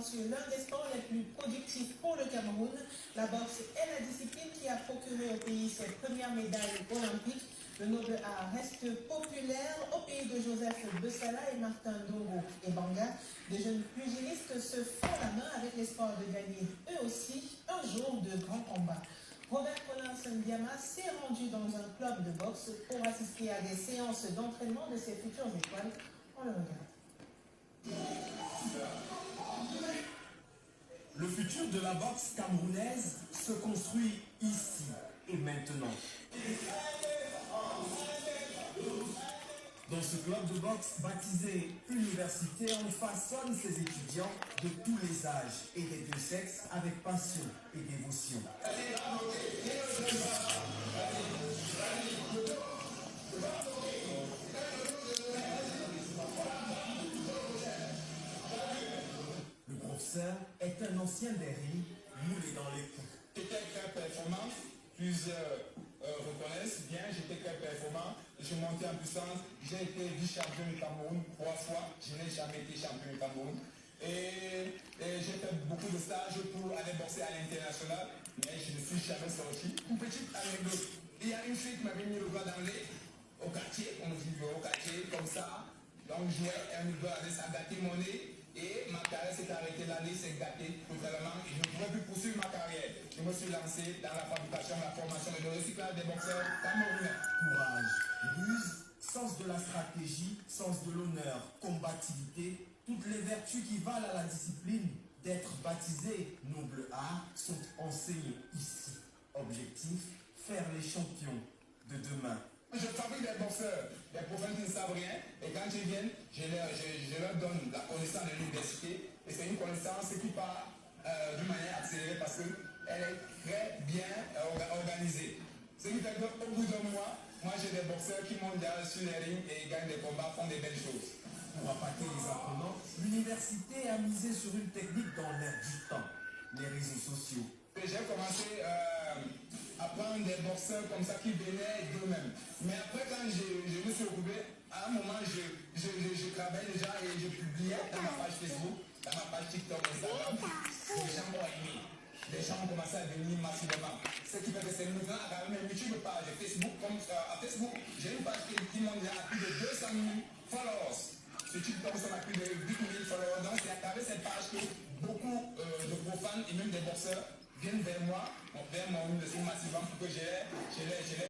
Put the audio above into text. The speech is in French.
sur l'un des sports les plus productifs pour le Cameroun. La boxe est la discipline qui a procuré au pays ses premières médailles olympiques. Le noble art reste populaire au pays de Joseph Bessala et Martin Dongo et Banga. Des jeunes pugilistes se font la main avec l'espoir de gagner eux aussi un jour de grands combats. Robert Colin Ndiama s'est rendu dans un club de boxe pour assister à des séances d'entraînement de ses futures étoiles. On le regarde. Le futur de la boxe camerounaise se construit ici et maintenant. Dans ce club de boxe baptisé Université, on façonne ses étudiants de tous les âges et des deux sexes avec passion et dévotion. Le professeur est un ancien des rings moulé dans les coups. J'étais très performant, plusieurs reconnaissent bien, j'étais très performant, je montais en puissance, j'ai été vice-champion du Cameroun 3 fois, je n'ai jamais été champion du Cameroun. Et j'ai fait beaucoup de stages pour aller boxer à l'international, mais je ne suis jamais sorti. Une petite anecdote, il y a une fille qui m'avait mis le doigt dans l'œil au quartier, on dit au quartier, comme ça, donc je jouais, elle me doigt, ça a gâté mon nez. Et ma carrière s'est arrêtée, l'année s'est gâtée totalement et je ne pouvais plus poursuivre ma carrière. Je me suis lancé dans la fabrication, la formation et le recyclage des boxeurs camerounais. Courage, ruse, sens de la stratégie, sens de l'honneur, combativité, toutes les vertus qui valent à la discipline d'être baptisé noble art sont enseignées ici. Objectif, faire les champions de demain. Je fabrique des boxeurs, des professeurs qui ne savent rien, et quand ils viennent, je leur donne la connaissance de l'université, et c'est une connaissance qui part d'une manière accélérée parce qu'elle est très bien organisée. Ce qui fait qu'au bout d'un mois, moi j'ai des boxeurs qui montent sur les rings et gagnent des combats, font des belles choses. Pour appâter les apprenants, l'université a misé sur une technique dans l'air du temps, les réseaux sociaux. J'ai commencé à prendre des boxeurs comme ça qui venaient d'eux-mêmes. Mais après, quand je me suis occupé, à un moment, je travaillais déjà et je publiais dans ma page Facebook, dans ma page TikTok, Instagram. Les gens m'ont aimé. Les gens ont commencé à venir massivement. Ce qui fait que c'est maintenant à travers mes YouTube pages Facebook, comme à Facebook, j'ai une page qui monte à plus de 200 000 followers. Ce TikTok, ça a plus de 8 000 followers. Donc c'est à travers cette page que beaucoup de profanes et même des boxeurs viennent vers moi, vers mon université massivement pour que je les